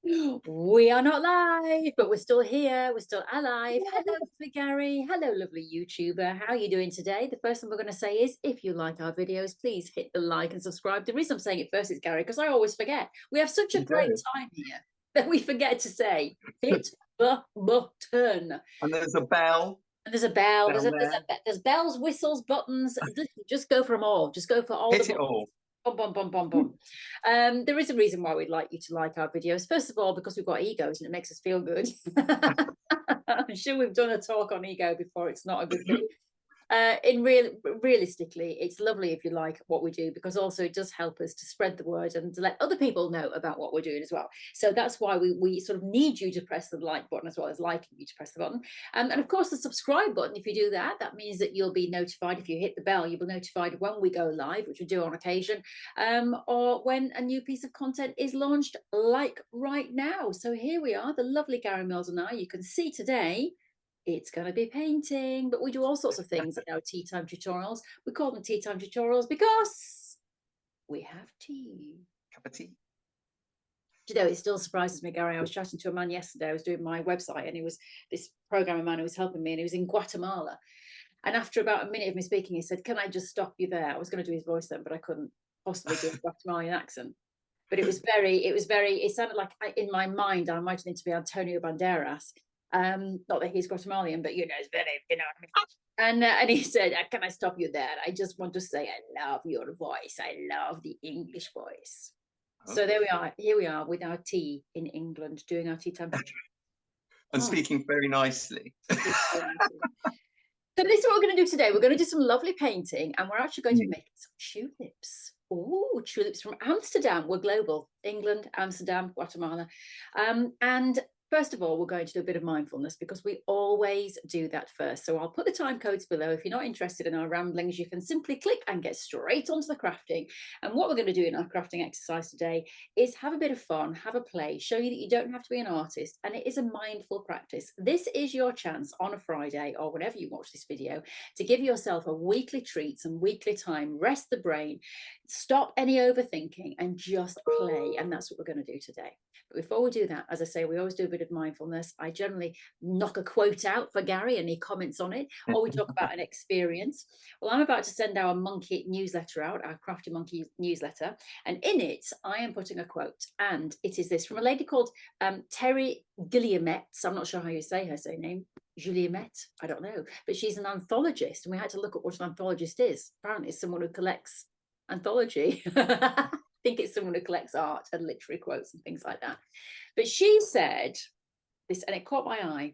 We are not live, but we're still here. We're still alive. Hello, lovely Gary. Hello, lovely YouTuber. How are you doing today? The first thing we're going to say is, if you like our videos, please hit the like and subscribe. The reason I'm saying it first is, Gary, because I always forget. We have such a great time here that we forget to say, hit the button. And there's a bell. And there's a bell. There's Bells, whistles, buttons. Just go for them all. Just go for all Hit the it buttons. all. Bum, bum, bum, bum, bum. There is a reason why we'd like you to like our videos. First of all, because we've got egos and it makes us feel good. I'm sure we've done a talk on ego before. It's not a good thing. Realistically, it's lovely if you like what we do, because also it does help us to spread the word and to let other people know about what we're doing as well. So that's why we sort of need you to press the like button as well as liking you to press the button. And of course, the subscribe button, if you do that, that means that you'll be notified. If you hit the bell, you'll be notified when we go live, which we do on occasion, or when a new piece of content is launched, like right now. So here we are, the lovely Gary Mills and I. You can see today it's going to be painting, but we do all sorts of things in our tea time tutorials. We call them tea time tutorials because we have tea. Cup of tea. Do you know, it still surprises me, Gary. I was chatting to a man yesterday. I was doing my website, and he was this programming man who was helping me, and he was in Guatemala. And after about a minute of me speaking, he said, "Can I just stop you there?" I was going to do his voice then, but I couldn't possibly do a Guatemalan accent. But it sounded like, in my mind, I imagined it to be Antonio Banderas. Not that he's Guatemalan, but it's very, what I mean. And he said, "Can I stop you there? I just want to say I love your voice. I love the English voice." So there we are. Here we are with our tea in England, doing our tea time. And speaking very nicely. So this is what we're going to do today. We're going to do some lovely painting, and we're actually going to make some tulips. Oh, tulips from Amsterdam. We're global. England, Amsterdam, Guatemala. And first of all, we're going to do a bit of mindfulness, because we always do that first. So I'll put the time codes below. If you're not interested in our ramblings, you can simply click and get straight onto the crafting. And what we're going to do in our crafting exercise today is have a bit of fun, have a play, show you that you don't have to be an artist. And it is a mindful practice. This is your chance on a Friday, or whenever you watch this video, to give yourself a weekly treat, some weekly time, rest the brain, stop any overthinking, and just play. And that's what we're going to do today. But before we do that, as I say, we always do a bit of mindfulness. I generally knock a quote out for Gary and he comments on it, or we talk about an experience. Well, I'm about to send our monkey newsletter out, our CraftyMonkies newsletter, and in it I am putting a quote, and it is this from a lady called Terry Guillemette. I'm not sure how you say her surname. Juliette, I don't know, but she's an anthologist, and we had to look at what an anthologist is. Apparently it's someone who collects anthology. I think it's someone who collects art and literary quotes and things like that. But she said this, and it caught my eye.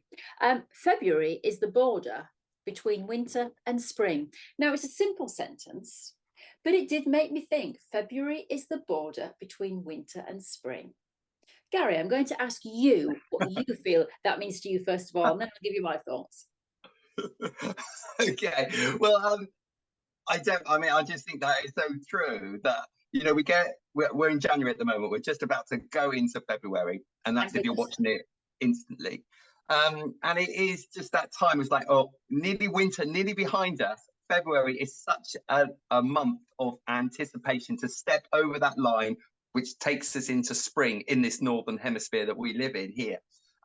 February is the border between winter and spring. Now, it's a simple sentence, but it did make me think. February is the border between winter and spring. Gary, I'm going to ask you what you feel that means to you, first of all, and then I'll give you my thoughts. Okay. Well, I just think that is so true that, we're in January at the moment. We're just about to go into February, and that's if you're watching it instantly. And it is just that time. It's like, oh, nearly winter, nearly behind us. February is such a month of anticipation to step over that line, which takes us into spring in this northern hemisphere that we live in here.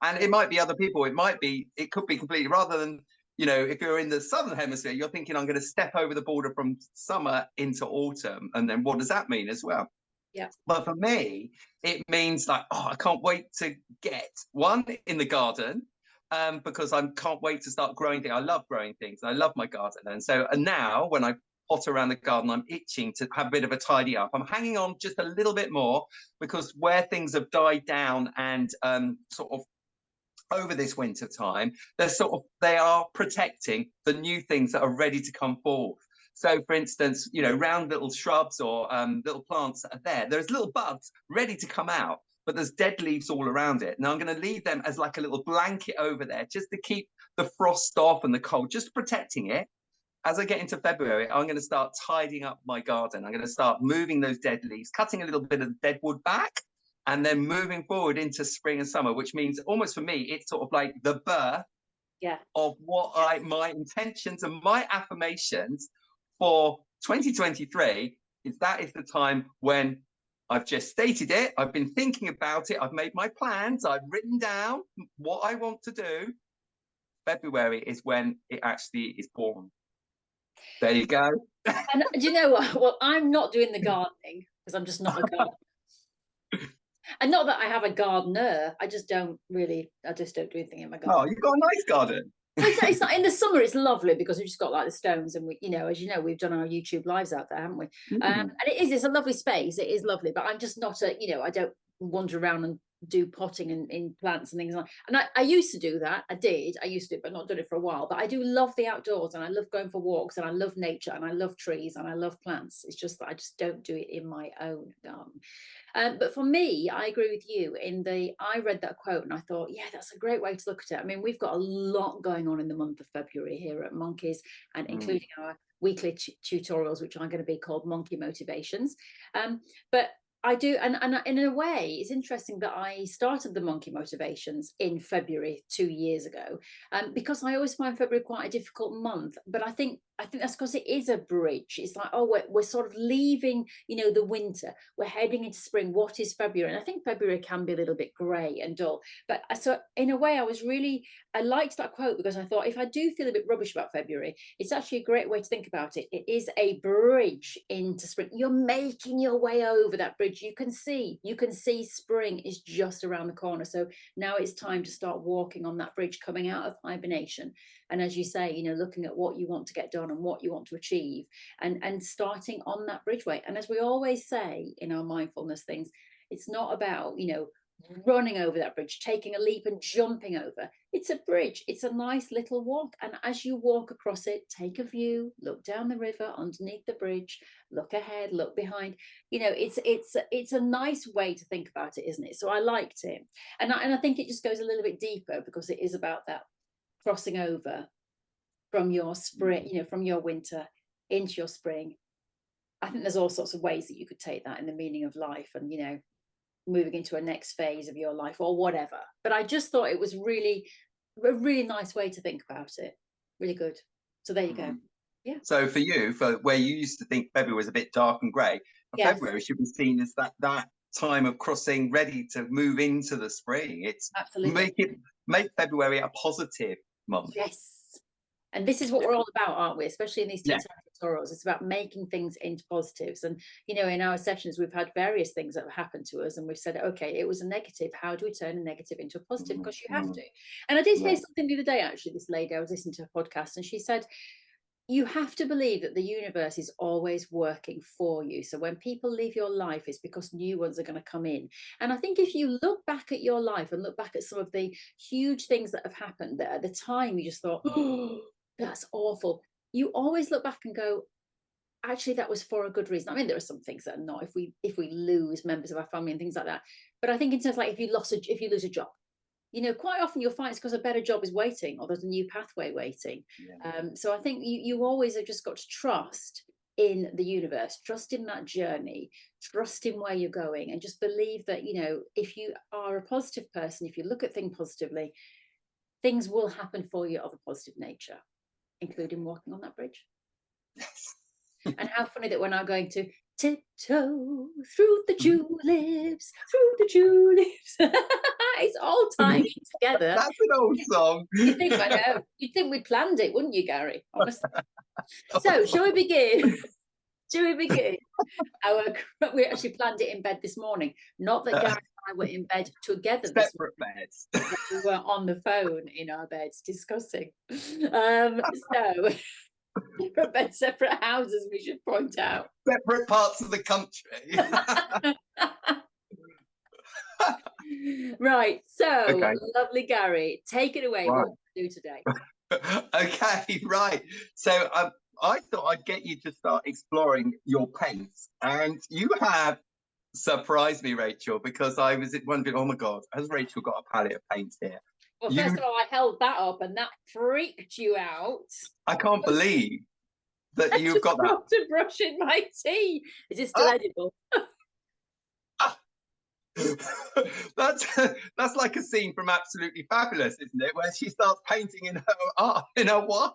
And it might be other people. It could be completely, rather than, if you're in the southern hemisphere, you're thinking, I'm going to step over the border from summer into autumn. And then what does that mean as well? Yeah. But for me, it means like, I can't wait to get one in the garden, because I can't wait to start growing things. I love growing things. I love my garden. And now when I potter around the garden, I'm itching to have a bit of a tidy up. I'm hanging on just a little bit more, because where things have died down and sort of over this winter time, they are protecting the new things that are ready to come forth. So, for instance, round little shrubs or little plants that are there's little buds ready to come out, but there's dead leaves all around it. Now I'm going to leave them as like a little blanket over there, just to keep the frost off and the cold, just protecting it. As I get into February, I'm going to start tidying up my garden. I'm going to start moving those dead leaves, cutting a little bit of the dead wood back, and then moving forward into spring and summer, which means almost for me, it's sort of like the birth of what my intentions and my affirmations for 2023 is. That is the time when I've just stated it. I've been thinking about it. I've made my plans. I've written down what I want to do. February is when it actually is born. There you go. And do you know what? Well, I'm not doing the gardening because I'm just not a gardener. And not that I have a gardener. I just don't do anything in my garden. Oh, you've got a nice garden. Well, it's not in the summer. It's lovely because we've just got like the stones, and we, as you know, we've done our YouTube lives out there, haven't we? And it's a lovely space. It is lovely, but I'm just not I don't wander around and do potting in plants and things like that. And I used to do that. I used to, but not done it for a while. But I do love the outdoors, and I love going for walks, and I love nature, and I love trees, and I love plants. It's just that I just don't do it in my own garden. But for me, I agree with you I read that quote and I thought, yeah, that's a great way to look at it. I mean, we've got a lot going on in the month of February here at Monkeys, and including our weekly tutorials, which are going to be called Monkey Motivations. But I do, and in a way, it's interesting that I started the Monkey Motivations in February 2 years ago, because I always find February quite a difficult month. But I think that's because it is a bridge. It's like, oh, we're sort of leaving, the winter. We're heading into spring. What is February? And I think February can be a little bit grey and dull. But so in a way, I liked that quote because I thought if I do feel a bit rubbish about February, it's actually a great way to think about it. It is a bridge into spring. You're making your way over that bridge. You can see spring is just around the corner. So now it's time to start walking on that bridge, coming out of hibernation. And as you say, looking at what you want to get done and what you want to achieve, and starting on that bridgeway. And as we always say in our mindfulness things, it's not about, running over that bridge, taking a leap and jumping over. It's a bridge. It's a nice little walk. And as you walk across it, take a view, look down the river underneath the bridge, look ahead, look behind. It's a nice way to think about it, isn't it? So I liked it. And I think it just goes a little bit deeper because it is about that crossing over from your spring, from your winter into your spring. I think there's all sorts of ways that you could take that in the meaning of life and, moving into a next phase of your life or whatever. But I just thought it was a really nice way to think about it. Really good. So there you go. Yeah. So for you, for where you used to think February was a bit dark and grey, yes, February should be seen as that time of crossing, ready to move into the spring. It's absolutely make February a positive month. Yes. And this is what we're all about, aren't we? Especially in these tutorials. It's about making things into positives. And, in our sessions, we've had various things that have happened to us. And we've said, okay, it was a negative. How do we turn a negative into a positive? Because you have to. And I did hear something the other day, actually, this lady, I was listening to a podcast, and she said, you have to believe that the universe is always working for you. So when people leave your life, it's because new ones are going to come in. And I think if you look back at your life and look back at some of the huge things that have happened that at the time you just thought, oh, that's awful. You always look back and go, actually, that was for a good reason. I mean, there are some things that are not, if we lose members of our family and things like that. But I think in terms of like if you lose a job, quite often you'll find it's because a better job is waiting or there's a new pathway waiting. So I think you always have just got to trust in the universe, trust in that journey, trust in where you're going, and just believe that, if you are a positive person, if you look at things positively, things will happen for you of a positive nature, including walking on that bridge. And how funny that we're now going to tiptoe through the tulips, It's all tying together. That's an old song. You'd think we'd planned it, wouldn't you, Gary? Honestly. So, shall we begin? We actually planned it in bed this morning. Not that Gary and I were in bed together. Separate beds. We were on the phone in our beds discussing. From separate houses, we should point out. Separate parts of the country. Right, so lovely Gary, take it away. What do we do today? Okay, right. So I thought I'd get you to start exploring your paints, and you have surprised me, Rachel, because I was wondering, oh my God, has Rachel got a palette of paints here? Well, first of all, I held that up and that freaked you out. I can't believe that you've got that. To brush in my tea. Is it still edible? That's like a scene from Absolutely Fabulous, isn't it? Where she starts painting in her art, in her wine.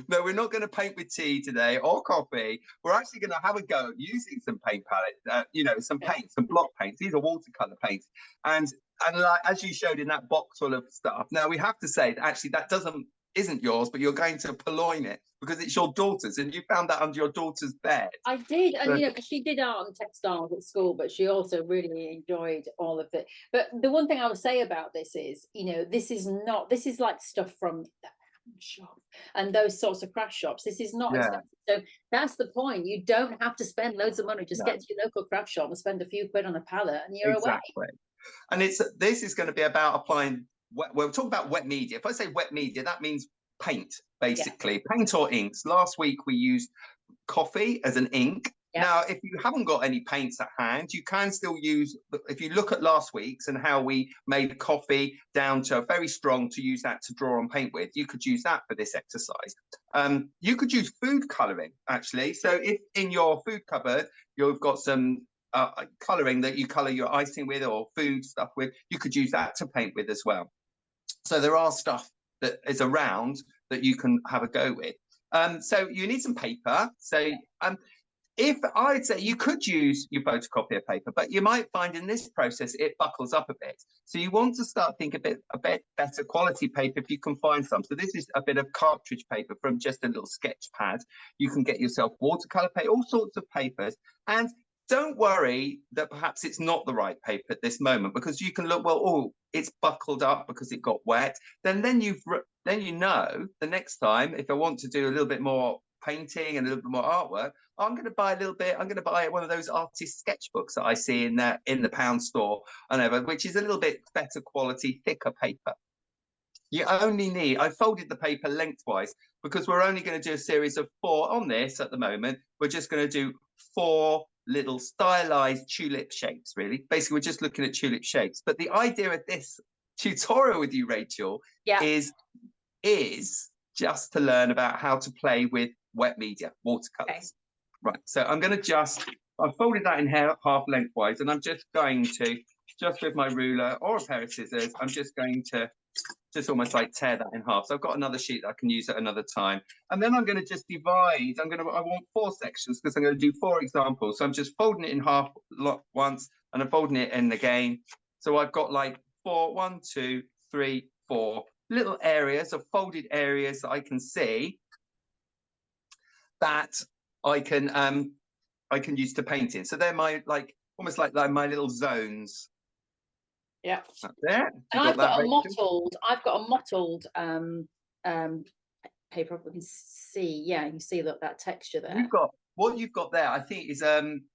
No, we're not going to paint with tea today or coffee. We're actually going to have a go at using some paint palettes, you know, some paints, some block paints. These are watercolor paints. And like, as you showed in that box full of stuff, now we have to say that actually that isn't yours, but you're going to purloin it because it's your daughter's, and you found that under your daughter's bed. I did, and you know, she did art and textiles at school, but she also really enjoyed all of it. But the one thing I would say about this is, you know, this is like stuff from the shop and those sorts of craft shops. This is not expensive. So that's the point. You don't have to spend loads of money. Just get to your local craft shop and spend a few quid on a palette, and you're away. And this is going to be about applying. We'll talk about wet media. If I say wet media, that means paint, basically. Paint or inks. Last week we used coffee as an ink. Now, if you haven't got any paints at hand, you can still use, if you look at last week's and how we made coffee down to very strong to use that to draw on paint with, you could use that for this exercise. You could use food colouring, actually. So if in your food cupboard, you've got some colouring that you colour your icing with or food stuff with, you could use that to paint with as well. So there are stuff that is around that you can have a go with. So you need some paper. So if I'd say you could use your photocopier paper, but you might find in this process it buckles up a bit. So you want to start thinking a bit better quality paper if you can find some. So this is a bit of cartridge paper from just a little sketch pad. You can get yourself watercolor paper, all sorts of papers, and don't worry that perhaps it's not the right paper at this moment, because you can look, well, oh, it's buckled up because it got wet. Then you know the next time, if I want to do a little bit more painting and a little bit more artwork, I'm going to buy one of those artist sketchbooks that I see in the pound store and over, which is a little bit better quality, thicker paper. You only need, I folded the paper lengthwise because we're only going to do a series of 4 on this at the moment. We're just going to do 4 little stylized tulip shapes, really. Basically, we're just looking at tulip shapes. But the idea of this tutorial with you, Rachel, is just to learn about how to play with wet media, watercolors. Okay. Right, so I'm going to I've folded that in half lengthwise, and I'm just going to, just with my ruler or a pair of scissors, I'm just going to almost like tear that in half. So I've got another sheet that I can use at another time. And then I'm going to just divide. I want 4 sections because I'm going to do 4 examples. So I'm just folding it in half once, and I'm folding it in again. So I've got like 1, 2, 3, 4 little areas of folded areas that I can see that I can use to paint in. So they're my almost like my little zones. Yeah. That's it. And I've got a mottled paper. We can see, you can see that texture there. What you've got there, I think, is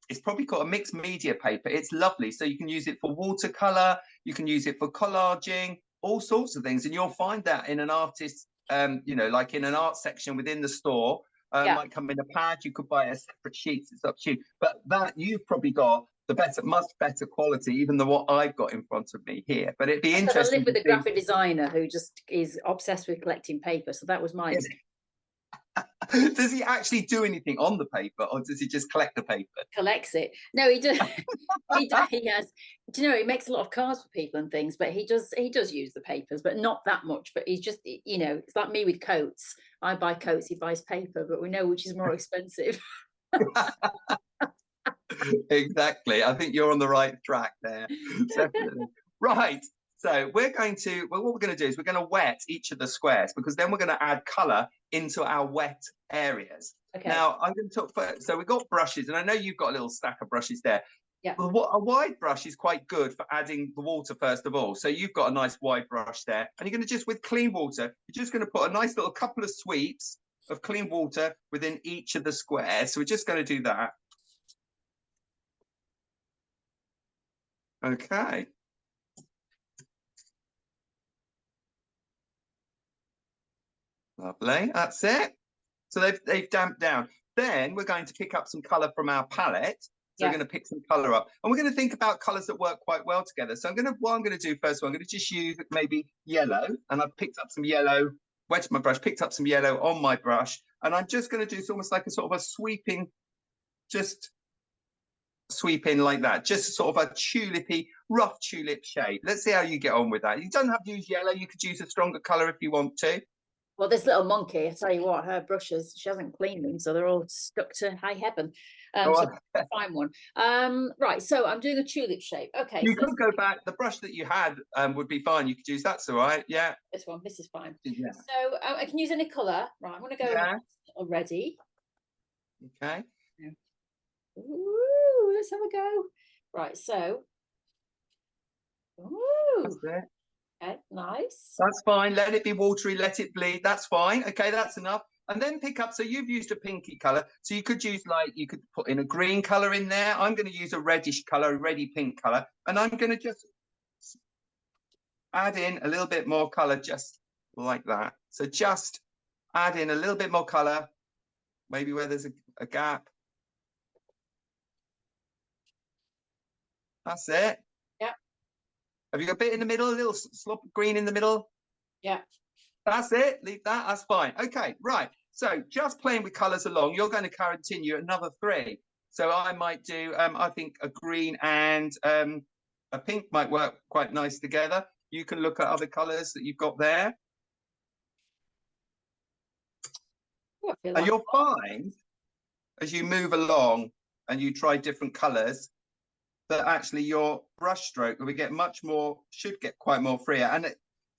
it's probably called a mixed media paper. It's lovely. So you can use it for watercolor, you can use it for collaging, all sorts of things. And you'll find that in an artist, like in an art section within the store. Might come in a pad. You could buy a separate sheet. It's up to you. But that you've probably got the much better quality, even than what I've got in front of me here. But it'd be interesting. I live with a graphic designer who just is obsessed with collecting paper, so that was mine. Does he actually do anything on the paper, or does he just collect the paper? Collects it. No, he does. He has. Do you know, he makes a lot of cards for people and things, but he does use the papers, but not that much. But he's just, it's like me with coats. I buy coats, he buys paper, but we know which is more expensive. Exactly. I think you're on the right track there. Definitely. Right. So what we're going to do is we're going to wet each of the squares, because then we're going to add colour into our wet areas. Okay. Now, I'm going to talk first. So we've got brushes, and I know you've got a little stack of brushes there. Yeah. A wide brush is quite good for adding the water first of all. So you've got a nice wide brush there, and you're going to just, with clean water, you're just going to put a nice little couple of sweeps of clean water within each of the squares. So we're just going to do that. Okay. Lovely, that's it. So they've damped down. Then we're going to pick up some colour from our palette. So we're going to pick some colour up, and we're going to think about colours that work quite well together. So what I'm going to do first of all, I'm going to just use maybe yellow, and I've picked up some yellow, wetted my brush, picked up some yellow on my brush, and I'm just going to do almost like a sort of a sweeping, just sweep in like that, just sort of a tulipy, rough tulip shape. Let's see how you get on with that. You don't have to use yellow. You could use a stronger colour if you want to. Well, this little monkey, I tell you what, her brushes, she hasn't cleaned them, so they're all stuck to high heaven. So find one. Right, so I'm doing a tulip shape. Okay. You So could go back. The brush that you had would be fine. You could use that's all right. Yeah. this one, this is fine. Yeah. So I can use any colour. Right, I'm going to go already. Okay. Ooh, let's have a go. Right, so. Ooh. That's it. Okay, nice. That's fine. Let it be watery. Let it bleed. That's fine. Okay, that's enough. And then pick up. So you've used a pinky color. So you could use you could put in a green color in there. I'm going to use a reddish color, a reddy pink color. And I'm going to just add in a little bit more color, just like that. So just add in a little bit more color, maybe where there's a gap. That's it. Yeah. Have you got a bit in the middle, a little slop of green in the middle? Yeah. That's it. Leave that. That's fine. Okay, right. So just playing with colors along, you're going to continue another 3. So I might do, I think a green and a pink might work quite nice together. You can look at other colors that you've got there. Oh, And you'll find as you move along and you try different colors that actually your brush stroke will get much more, should get quite more freer. And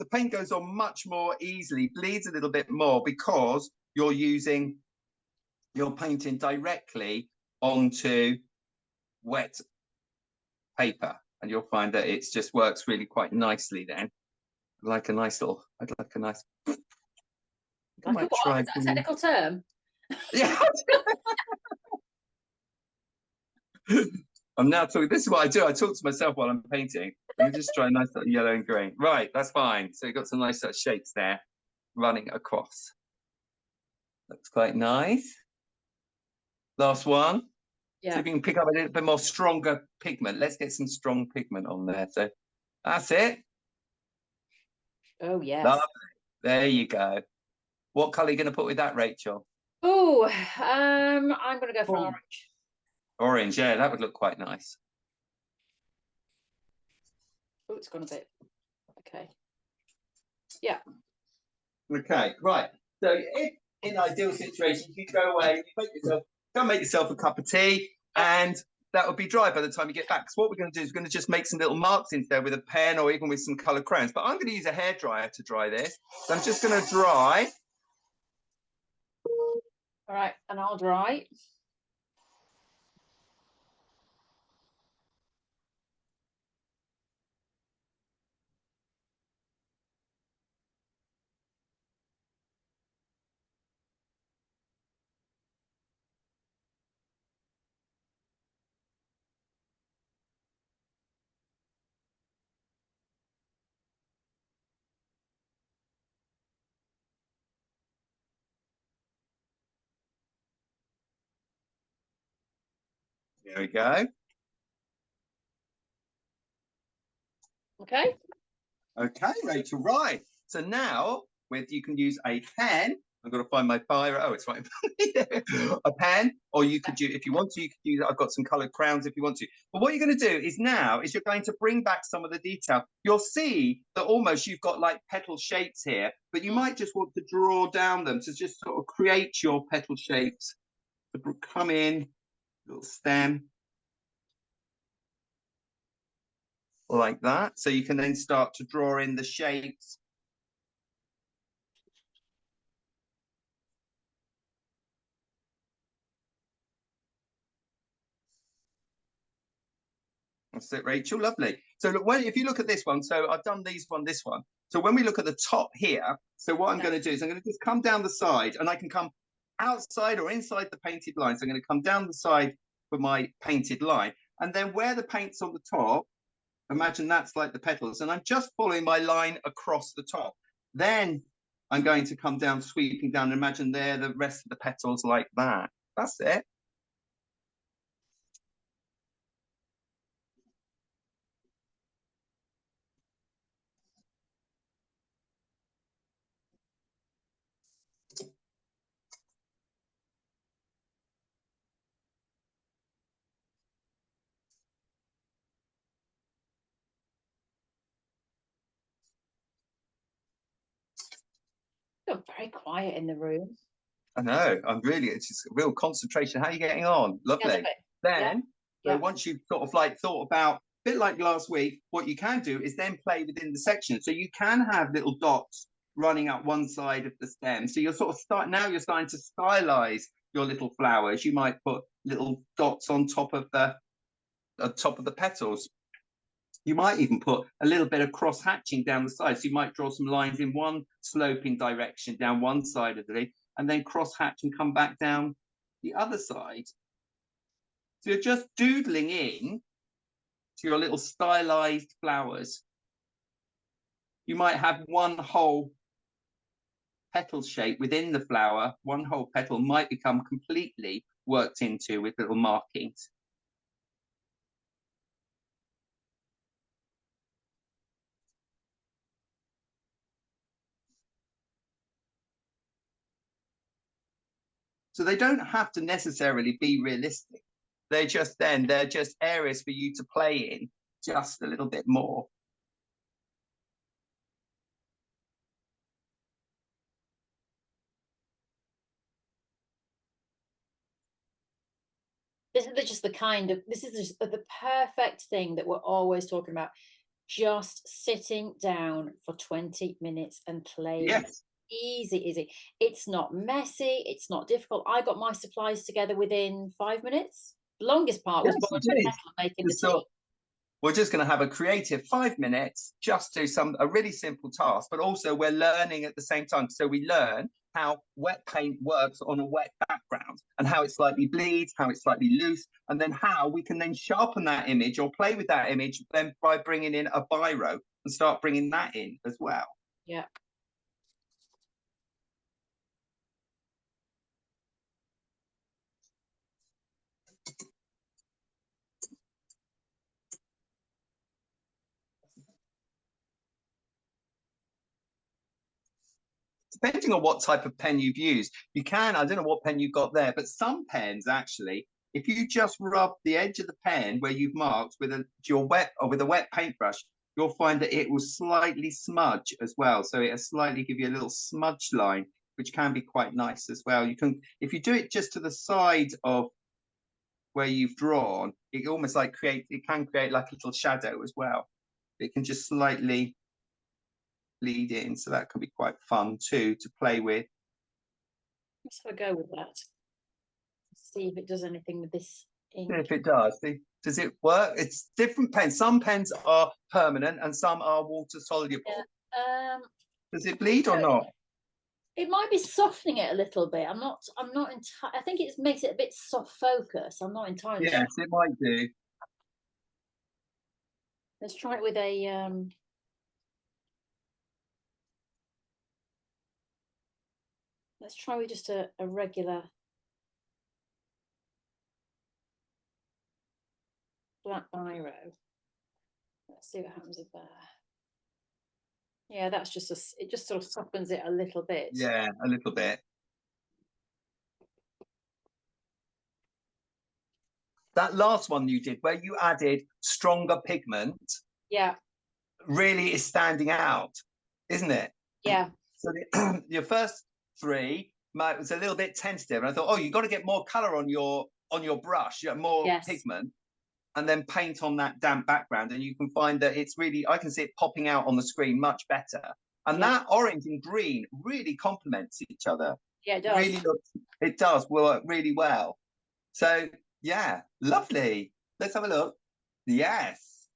the paint goes on much more easily, bleeds a little bit more because you're painting directly onto wet paper. And you'll find that it just works really quite nicely then. I'd like a nice. Like a what? Is that a technical term? Yeah. I'm now talking. This is what I do. I talk to myself while I'm painting. I'm just try a nice little yellow and green. Right, that's fine. So you've got some nice sort of shapes there running across. Looks quite nice. Last one. Yeah. See if you can pick up a little bit more stronger pigment. Let's get some strong pigment on there. So that's it. Oh, yes. Lovely. There you go. What colour are you going to put with that, Rachel? Oh, I'm going to go for an orange. Orange, yeah, that would look quite nice. Oh, it's gone a bit. Okay. Yeah. Okay, right. So if in ideal situations, you go away, you make yourself a cup of tea, and that will be dry by the time you get back. So what we're going to do is we're going to just make some little marks instead with a pen or even with some coloured crayons. But I'm going to use a hairdryer to dry this. So I'm just going to dry. All right, and I'll dry. There we go. Okay. Okay, Rachel, right. So now you can use a pen. I've got to find my biro. Oh, it's right. A pen, or you could use, if you want to, you could use, I've got some colored crowns if you want to. But what you're going to do is you're going to bring back some of the detail. You'll see that almost you've got like petal shapes here, but you might just want to draw down them to just sort of create your petal shapes to come in, little stem. Like that. So you can then start to draw in the shapes. That's it, Rachel. Lovely. So look, if you look at this one, so I've done this one. So when we look at the top here, so what I'm going to do is I'm going to just come down the side, and I can come outside or inside the painted line. So I'm going to come down the side for my painted line. And then where the paint's on the top, imagine that's like the petals. And I'm just following my line across the top. Then I'm going to come down, sweeping down. Imagine there the rest of the petals like that. That's it. Oh, very quiet in the room. I know. It's just real concentration. How are you getting on? Lovely. Then, so once you've sort of like thought about, a bit like last week, what you can do is then play within the section. So you can have little dots running up one side of the stem. So you're sort of you're starting to stylize your little flowers. You might put little dots on top of the petals. You might even put a little bit of cross hatching down the side. So you might draw some lines in one sloping direction down one side of the leaf, and then cross hatch and come back down the other side. So you're just doodling in to your little stylized flowers. You might have one whole petal shape within the flower. One whole petal might become completely worked into with little markings. So they don't have to necessarily be realistic. They're just areas for you to play in just a little bit more. This is just the perfect thing that we're always talking about. Just sitting down for 20 minutes and playing. Yes. Easy. It's not messy. It's not difficult. I got my supplies together within 5 minutes. The longest part was making the tea. We're just going to have a creative 5 minutes, just do a really simple task, but also we're learning at the same time. So we learn how wet paint works on a wet background and how it slightly bleeds, how it's slightly loose, and then how we can then sharpen that image or play with that image then by bringing in a Biro and start bringing that in as well. Yeah. Depending on what type of pen you've used, I don't know what pen you've got there, but some pens actually, if you just rub the edge of the pen where you've marked with a wet paintbrush, you'll find that it will slightly smudge as well. So it'll slightly give you a little smudge line, which can be quite nice as well. You can, if you do it just to the side of where you've drawn, it almost like can create like a little shadow as well. It can just slightly bleed in, so that can be quite fun too to play with. Let's have a go with that. See if it does anything with this ink. If it does it work? It's different pens. Some pens are permanent and some are water soluble. Yeah. Does it bleed or not? It might be softening it a little bit. I'm not entirely. I think it makes it a bit soft focus. I'm not entirely sure. Yes, it might do. Let's try it with a let's try with just a regular black Biro. Let's see what happens with that. Yeah, that's just it just sort of softens it a little bit. Yeah, a little bit. That last one you did where you added stronger pigment, yeah, really is standing out, isn't it? Yeah. So your first three was a little bit tentative, and I thought, oh, you've got to get more color on your brush, more pigment, and then paint on that damp background, and you can find that it's really, I can see it popping out on the screen much better. And that orange and green really complements each other. Yeah, it does. It does work really well. So yeah, lovely. Let's have a look. Yes.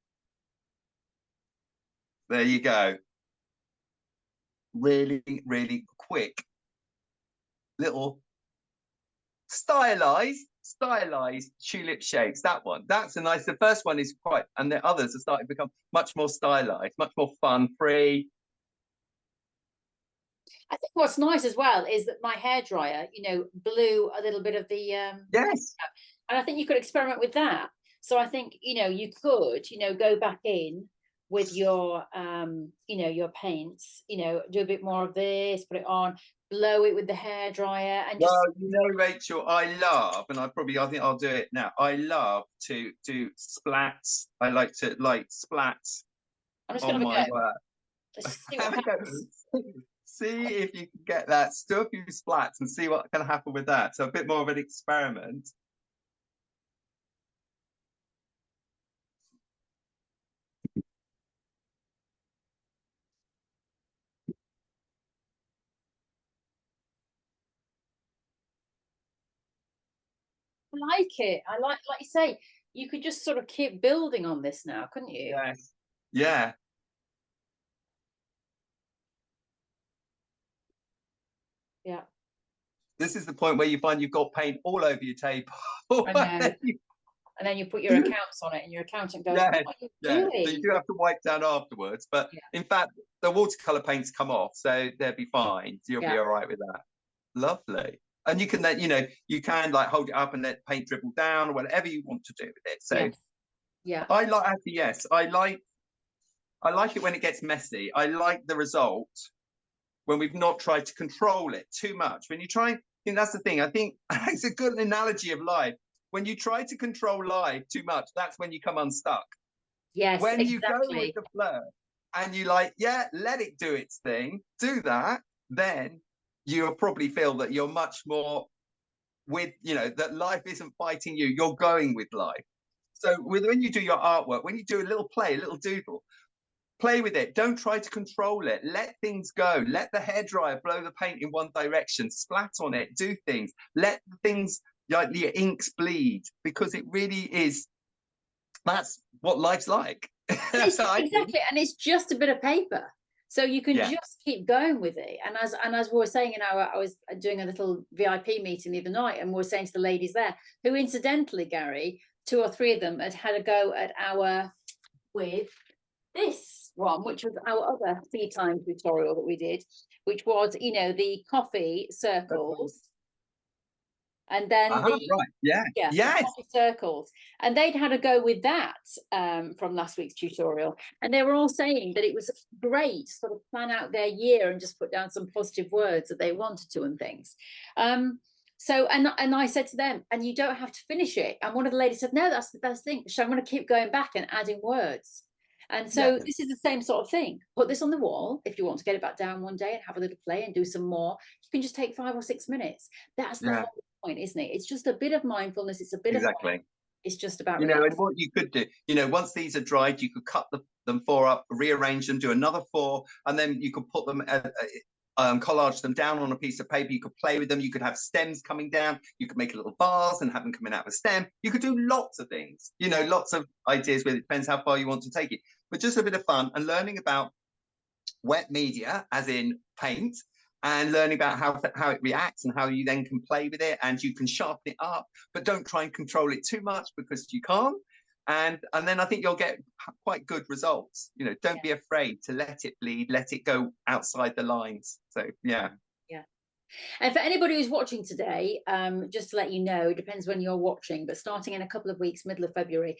There you go. Really, really quick. Little stylized tulip shapes. That's a nice, the first one is quite, and the others are starting to become much more stylized, much more fun, free. I think what's nice as well is that my hairdryer, blew a little bit of the yes, and I think you could experiment with that. So I think you could go back in with your your paints, do a bit more of this, put it on, blow it with the hairdryer, and just Rachel, I love, and I think I'll do it now. I love to do splats. I like splats. I'm just gonna on my go. work. Let's see what happens. see if you can get that, do a few splats and see what can happen with that. So a bit more of an experiment. I like it. I like you say, you could just sort of keep building on this now, couldn't you? Yes. Yeah. Yeah. This is the point where you find you've got paint all over your table. I know. And then you put your accounts on it, and your accountant goes, Yeah, "What are you yeah. doing?" So you do have to wipe down afterwards, but Yeah. in fact, the watercolor paints come off, so they'll be fine. You'll be all right with that. Lovely. And you can then, you can like hold it up and let paint dribble down or whatever you want to do with it. So yeah, I like, actually, yes, I like it when it gets messy. I like the result when we've not tried to control it too much. When you try, I think that's the thing. I think it's a good analogy of life. When you try to control life too much, that's when you come unstuck. yes, When exactly. you go with the flow and you like, yeah, let it do its thing, do that, then you'll probably feel that you're much more with, that life isn't fighting you, you're going with life. So when you do your artwork, when you do a little play, a little doodle, play with it. Don't try to control it. Let things go. Let the hairdryer blow the paint in one direction, splat on it, do things. Let the things, like the inks, bleed, because it really is, that's what life's like. Exactly, and it's just a bit of paper, so you can just keep going with it. And as we were saying, I was doing a little VIP meeting the other night, and we were saying to the ladies there, who incidentally, Gary, 2 or 3 of them had a go at with this one, which was our other tea time tutorial that we did, which was, the coffee circles. And then the coffee circles, and they'd had a go with that from last week's tutorial, and they were all saying that it was great to sort of plan out their year and just put down some positive words that they wanted to and things. So and I said to them, and you don't have to finish it. And one of the ladies said, no, that's the best thing. So I'm going to keep going back and adding words. And so this is the same sort of thing. Put this on the wall. If you want to get it back down one day and have a little play and do some more, you can just take 5 or 6 minutes. That's the whole point, isn't it? It's just a bit of mindfulness. It's a bit of fun. It's just about and what you could do, once these are dried, you could cut them 4 up, rearrange them, do another 4, and then you could put them collage them down on a piece of paper. You could play with them. You could have stems coming down. You could make a little vase and have them coming out of a stem. You could do lots of things, lots of ideas with it. Depends how far you want to take it, but just a bit of fun and learning about wet media, as in paint, and learning about how it reacts and how you then can play with it, and you can sharpen it up, but don't try and control it too much, because you can't. And then I think you'll get quite good results. Don't be afraid to let it bleed, let it go outside the lines. So And for anybody who's watching today, just to let you know, it depends when you're watching, but starting in a couple of weeks, middle of February,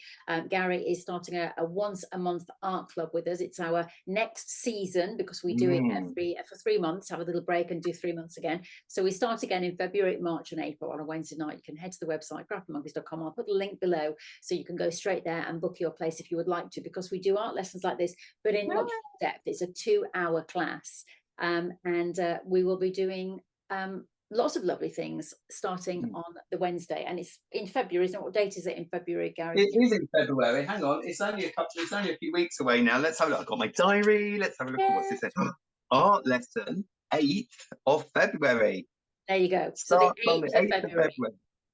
Gary is starting a once a month art club with us. It's our next season, because we do it for 3 months, have a little break and do 3 months again. So we start again in February, March and April on a Wednesday night. You can head to the website, CraftyMonkies.com. I'll put the link below so you can go straight there and book your place if you would like to, because we do art lessons like this, but in much depth. It's a 2-hour class. And we will be doing lots of lovely things starting on the Wednesday, and it's in February, isn't it? What date is it in February, Gary? It is in February. Hang on, it's only a few weeks away now. Let's have a look. I've got my diary. Let's have a look at what's this. Art lesson 8th of February. There you go. So the 8th of February.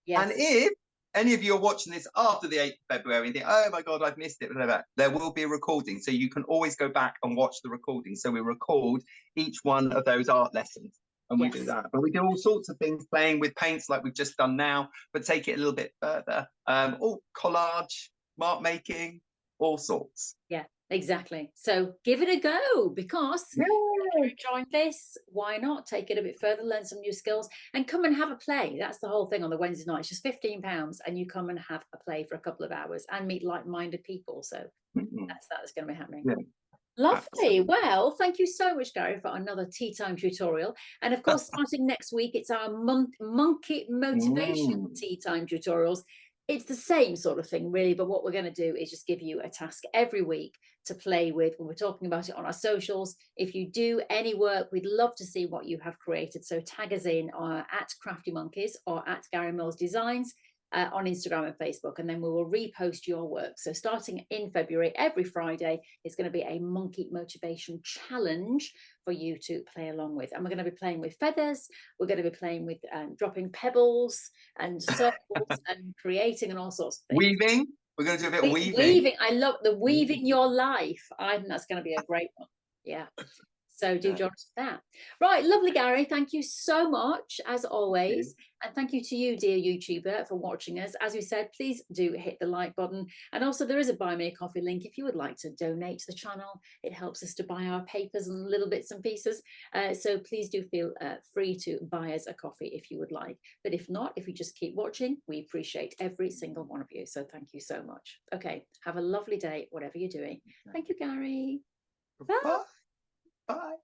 Yes. And if any of you are watching this after the 8th of February and think, oh my God, I've missed it, whatever, there will be a recording. So you can always go back and watch the recording. So we record each one of those art lessons. And we do that. But we do all sorts of things, playing with paints like we've just done now, but take it a little bit further. All collage, mark making, all sorts. Yeah, exactly. So give it a go, because if you're enjoying this, why not take it a bit further, learn some new skills, and come and have a play. That's the whole thing on the Wednesday night. It's just £15, and you come and have a play for a couple of hours and meet like-minded people. So that's going to be happening. Yeah. Lovely. Absolutely. Well, thank you so much, Gary, for another tea time tutorial. And of course, starting next week, it's our monkey motivation tea time tutorials. It's the same sort of thing, really, but what we're going to do is just give you a task every week to play with when we're talking about it on our socials. If you do any work, we'd love to see what you have created. So tag us in at CraftyMonkies or at Gary Mills Designs on Instagram and Facebook, and then we will repost your work. So starting in February, every Friday is going to be a monkey motivation challenge for you to play along with. And we're going to be playing with feathers. We're going to be playing with dropping pebbles and circles and creating and all sorts of things. Weaving. We're going to do a bit of weaving. Weaving. I love the weaving your life. I think that's going to be a great one. Yeah. So do join us for that. Right, lovely, Gary. Thank you so much, as always. And thank you to you, dear YouTuber, for watching us. As we said, please do hit the like button. And also there is a Buy Me a Coffee link if you would like to donate to the channel. It helps us to buy our papers and little bits and pieces. So please do feel free to buy us a coffee if you would like. But if not, if you just keep watching, we appreciate every single one of you. So thank you so much. Okay, have a lovely day, whatever you're doing. Thank you, Gary. Bye. Bye.